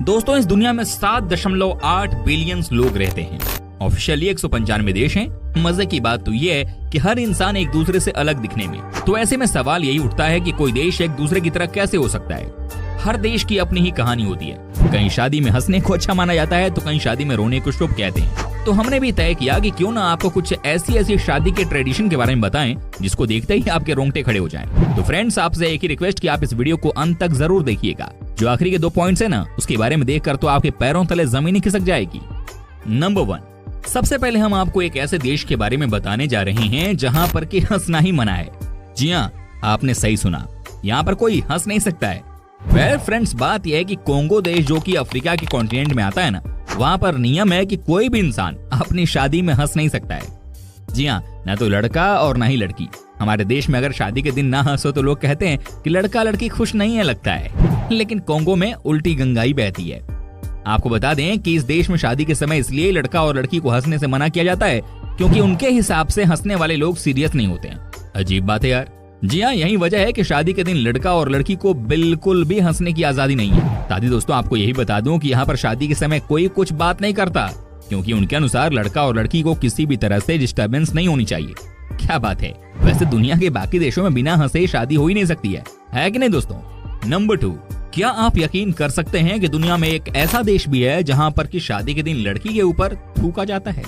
दोस्तों इस दुनिया में 7.8 बिलियन लोग रहते हैं। ऑफिशियली 195 देश हैं। मजे की बात तो ये है कि हर इंसान एक दूसरे से अलग दिखने में। तो ऐसे में सवाल यही उठता है कि कोई देश एक दूसरे की तरह कैसे हो सकता है। हर देश की अपनी ही कहानी होती है। कहीं शादी में हंसने को अच्छा माना जाता है तो कहीं शादी में रोने को शुभ कहते हैं। तो हमने भी तय किया कि क्यों ना आपको कुछ ऐसी शादी के ट्रेडिशन के बारे में बताएं जिसको देखते ही आपके रोंगटे खड़े हो जाएं। तो फ्रेंड्स आपसे एक ही रिक्वेस्ट कि आप इस वीडियो को अंत तक जरूर देखिएगा। जो आखिरी के 2 पॉइंट्स है ना उसके बारे में देखकर तो आपके पैरों तले जमीन खिसक जाएगी। नंबर 1, सबसे पहले हम आपको एक ऐसे देश के बारे में बताने जा रहे हैं जहां पर कि हंसना ही मना है। जी हाँ, आपने सही सुना, यहाँ पर कोई हंस नहीं सकता है। वेल फ्रेंड्स, बात यह है कि कोंगो देश जो कि अफ्रीका के कॉन्टिनेंट में आता है ना, वहाँ पर नियम है कि कोई भी इंसान अपनी शादी में हंस नहीं सकता है। जी हाँ, ना तो लड़का और ना ही लड़की। हमारे देश में अगर शादी के दिन ना हंसो तो लोग कहते हैं कि लड़का लड़की खुश नहीं है लगता है, लेकिन कोंगो में उल्टी गंगाई बहती है। आपको बता दें कि इस देश में शादी के समय इसलिए लड़का और लड़की को हंसने से मना किया जाता है क्योंकि उनके हिसाब से हंसने वाले लोग सीरियस नहीं होते हैं। अजीब बात है यार। जी हाँ, यही वजह है कि शादी के दिन लड़का और लड़की को बिल्कुल भी हंसने की आजादी नहीं है। साथी दोस्तों, आपको यही बता दूं कि यहाँ पर शादी के समय कोई कुछ बात नहीं करता क्योंकि उनके अनुसार लड़का और लड़की को किसी भी तरह से डिस्टर्बेंस नहीं होनी चाहिए। क्या बात है, वैसे दुनिया के बाकी देशों में बिना हंसे शादी हो ही नहीं सकती है कि नहीं दोस्तों। नंबर 2, क्या आप यकीन कर सकते हैं कि दुनिया में एक ऐसा देश भी है जहाँ पर कि शादी के दिन लड़की के ऊपर थूका जाता है।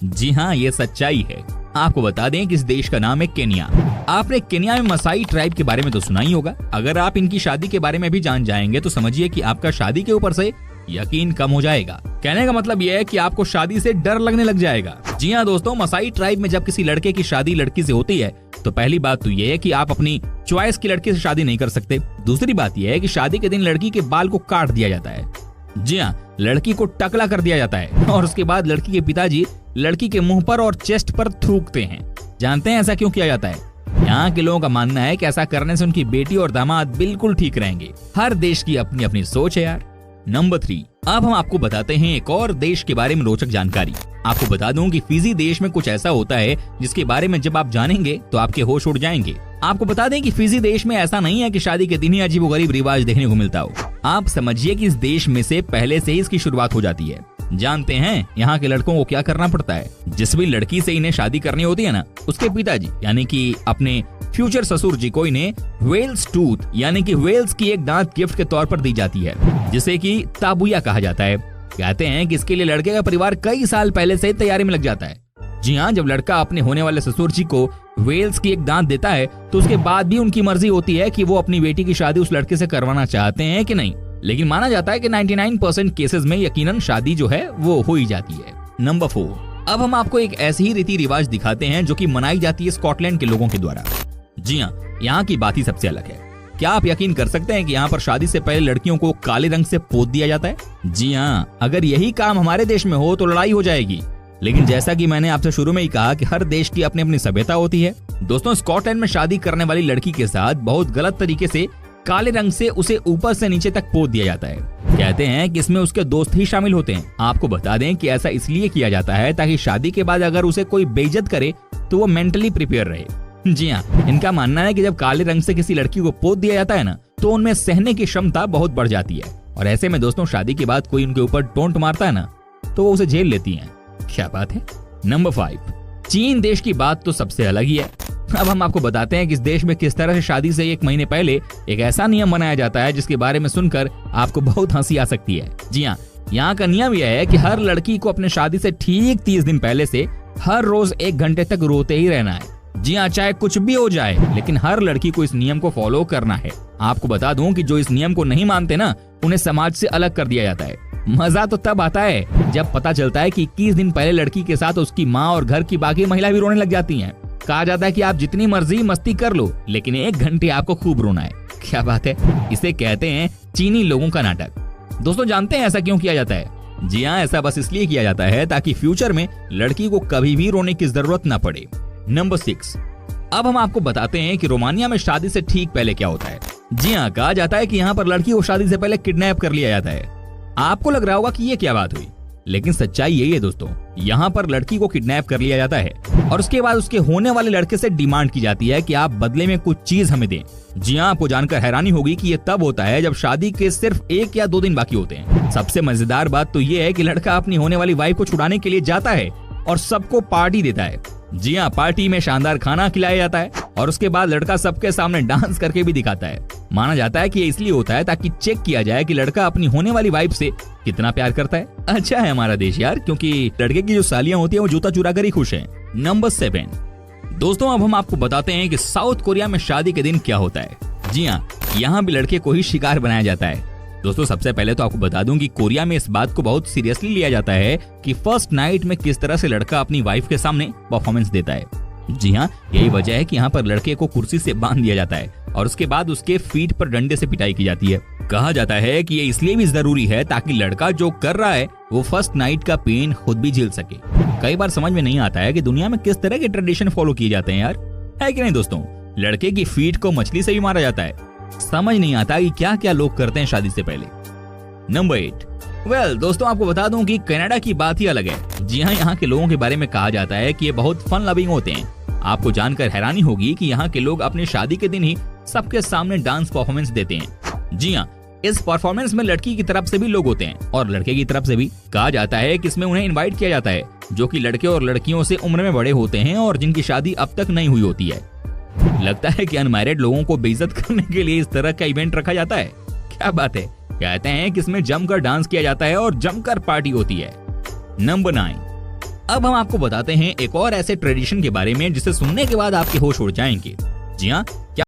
जी हाँ, ये सच्चाई है। आपको बता दें कि इस देश का नाम है केन्या। आपने केन्या में मसाई ट्राइब के बारे में तो सुना ही होगा। अगर आप इनकी शादी के बारे में भी जान जाएंगे तो समझिए कि आपका शादी के ऊपर से यकीन कम हो जाएगा। कहने का मतलब यह है कि आपको शादी से डर लगने लग जाएगा। जी हाँ दोस्तों, मसाई ट्राइब में जब किसी लड़के की शादी लड़की से होती है तो पहली बात तो यह है कि आप अपनी चॉइस की लड़की से शादी नहीं कर सकते। दूसरी बात यह है कि शादी के दिन लड़की के बाल को काट दिया जाता है। जी हाँ, लड़की को टकला कर दिया जाता है और उसके बाद लड़की के पिताजी लड़की के मुंह पर और चेस्ट पर थूकते हैं। जानते हैं ऐसा क्यों किया जाता है? यहाँ के लोगों का मानना है कि ऐसा करने से उनकी बेटी और दामाद बिल्कुल ठीक रहेंगे। हर देश की अपनी अपनी सोच है यार। नंबर 3, अब हम आपको बताते हैं एक और देश के बारे में रोचक जानकारी। आपको बता दूं कि फिजी देश में कुछ ऐसा होता है जिसके बारे में जब आप जानेंगे तो आपके होश उड़ जाएंगे। आपको बता दें कि फिजी देश में ऐसा नहीं है कि शादी के दिन ही अजीबोगरीब रिवाज देखने को मिलता हो। आप समझिए कि इस देश में से पहले से ही इसकी शुरुआत हो जाती है। जानते हैं यहाँ के लड़कों को क्या करना पड़ता है? जिस भी लड़की से इन्हें शादी करनी होती है ना, उसके पिताजी यानी कि अपने फ्यूचर ससुर जी को इन्हें वेल्स टूथ यानी कि वेल्स की एक दांत गिफ्ट के तौर पर दी जाती है, जिसे कि ताबुया कहा जाता है। कहते हैं कि इसके लिए लड़के का परिवार कई साल पहले से तैयारी में लग जाता है। जी हाँ, जब लड़का अपने होने वाले ससुर जी को वेल्स की एक दांत देता है तो उसके बाद भी उनकी मर्जी होती है कि वो अपनी बेटी की शादी उस लड़के से करवाना चाहते हैं कि नहीं। लेकिन माना जाता है कि 99% केसेस में यकीनन शादी जो है वो हो ही जाती है। नंबर 4, अब हम आपको एक ऐसी ही रीति रिवाज दिखाते हैं जो कि मनाई जाती है स्कॉटलैंड के लोगों के द्वारा। जी हाँ, यहाँ की बात ही सबसे अलग है। क्या आप यकीन कर सकते हैं कि यहाँ पर शादी से पहले लड़कियों को काले रंग से पोत दिया जाता है? जी हाँ, अगर यही काम हमारे देश में हो तो लड़ाई हो जाएगी। लेकिन जैसा कि मैंने आपसे शुरू में ही कहा कि हर देश की अपनी अपनी सभ्यता होती है। दोस्तों, स्कॉटलैंड में शादी करने वाली लड़की के साथ बहुत गलत तरीके से काले रंग से उसे ऊपर से नीचे तक पोत दिया जाता है। कहते हैं कि इसमें उसके दोस्त ही शामिल होते हैं। आपको बता दें कि ऐसा इसलिए किया जाता है ताकि शादी के बाद अगर उसे कोई बेइज्जत करे तो वो मेंटली प्रिपेयर रहे। जी हाँ, इनका मानना है कि जब काले रंग से किसी लड़की को पोत दिया जाता है ना तो उनमें सहने की क्षमता बहुत बढ़ जाती है। और ऐसे में दोस्तों, शादी के बाद कोई उनके ऊपर टोंट मारता है ना तो वो उसे झेल लेती हैं। क्या बात है। नंबर 5, चीन देश की बात तो सबसे अलग ही है। अब हम आपको बताते हैं कि इस देश में किस तरह से शादी से 1 महीने पहले एक ऐसा नियम बनाया जाता है जिसके बारे में सुनकर आपको बहुत हंसी आ सकती है। जी हाँ, यहाँ का नियम यह है कि हर लड़की को अपने शादी से ठीक 30 दिन पहले से हर रोज 1 घंटे तक रोते ही रहना है। जी हाँ, चाहे कुछ भी हो जाए, लेकिन हर लड़की को इस नियम को फॉलो करना है। आपको बता दूं कि जो इस नियम को नहीं मानते ना, उन्हें समाज से अलग कर दिया जाता है। मजा तो तब आता है जब पता चलता है कि 21 दिन पहले लड़की के साथ उसकी माँ और घर की बाकी महिला भी रोने लग जाती हैं। कहा जाता है कि आप जितनी मर्जी मस्ती कर लो, लेकिन 1 घंटे आपको खूब रोना है। क्या बात है। इसे कहते हैं चीनी लोगों का नाटक। दोस्तों, जानते हैं ऐसा क्यों किया जाता है? जी हाँ, ऐसा बस इसलिए किया जाता है ताकि फ्यूचर में लड़की को कभी भी रोने की जरूरत न पड़े। नंबर 6, अब हम आपको बताते हैं कि रोमानिया में शादी से ठीक पहले क्या होता है। जी हाँ, कहा जाता है कि यहाँ पर लड़की को शादी से पहले किडनैप कर लिया जाता है। आपको लग रहा होगा कि ये क्या बात हुई। लेकिन सच्चाई यही है दोस्तों, यहाँ पर लड़की को किडनैप कर लिया जाता है और उसके बाद उसके होने वाले लड़के से डिमांड की जाती है कि आप बदले में कुछ चीज हमें दें। जी हाँ, आपको जानकर हैरानी होगी कि ये तब होता है जब शादी के सिर्फ 1 या 2 दिन बाकी होते हैं। सबसे मजेदार बात तो ये है कि लड़का अपनी होने वाली वाइफ को छुड़ाने के लिए जाता है और सबको पार्टी देता है। जी हाँ, पार्टी में शानदार खाना खिलाया जाता है और उसके बाद लड़का सबके सामने डांस करके भी दिखाता है। माना जाता है कि ये इसलिए होता है ताकि चेक किया जाए कि लड़का अपनी होने वाली वाइफ से कितना प्यार करता है। अच्छा है हमारा देश यार, क्योंकि लड़के की जो सालियां होती है वो जूता चुरा कर ही खुश है। नंबर 7 दोस्तों, अब हम आपको बताते हैं कि साउथ कोरिया में शादी के दिन क्या होता है। जी हाँ, यहाँ भी लड़के को ही शिकार बनाया जाता है। दोस्तों सबसे पहले तो आपको बता दूं कि कोरिया में इस बात को बहुत सीरियसली लिया जाता है कि फर्स्ट नाइट में किस तरह से लड़का अपनी वाइफ के सामने परफॉर्मेंस देता है। जी हाँ, यही वजह है कि यहाँ पर लड़के को कुर्सी से बांध दिया जाता है और उसके बाद उसके फीट पर डंडे से पिटाई की जाती है। कहा जाता है कि ये इसलिए भी जरूरी है ताकि लड़का जो कर रहा है वो फर्स्ट नाइट का पेन खुद भी झेल सके। कई बार समझ में नहीं आता है कि दुनिया में किस तरह के ट्रेडिशन फॉलो किए जाते हैं यार, है कि नहीं दोस्तों। लड़के की फीट को मछली से भी मारा जाता है। समझ नहीं आता कि क्या क्या लोग करते हैं शादी से पहले। नंबर 8 दोस्तों, आपको बता दूं कि कनाडा की बात ही अलग है। जी हाँ, यहाँ के लोगों के बारे में कहा जाता है कि ये बहुत फन लविंग होते हैं। आपको जानकर हैरानी होगी कि यहाँ के लोग अपनी शादी के दिन ही सबके सामने डांस परफॉर्मेंस देते हैं। जी हाँ, इस परफॉर्मेंस में लड़की की तरफ से भी लोग होते हैं और लड़के की तरफ से भी। कहा जाता है कि इसमें उन्हें इनवाइट किया जाता है जो कि लड़के और लड़कियों से उम्र में बड़े होते हैं और जिनकी शादी अब तक नहीं हुई होती है। लगता है कि अनमैरिड लोगों को बेइज्जत करने के लिए इस तरह का इवेंट रखा जाता है। क्या बात है। कहते हैं कि इसमें जमकर डांस किया जाता है और जमकर पार्टी होती है। नंबर 9 अब हम आपको बताते हैं एक और ऐसे ट्रेडिशन के बारे में जिसे सुनने के बाद आपके होश उड़ जाएंगे। जी हाँ,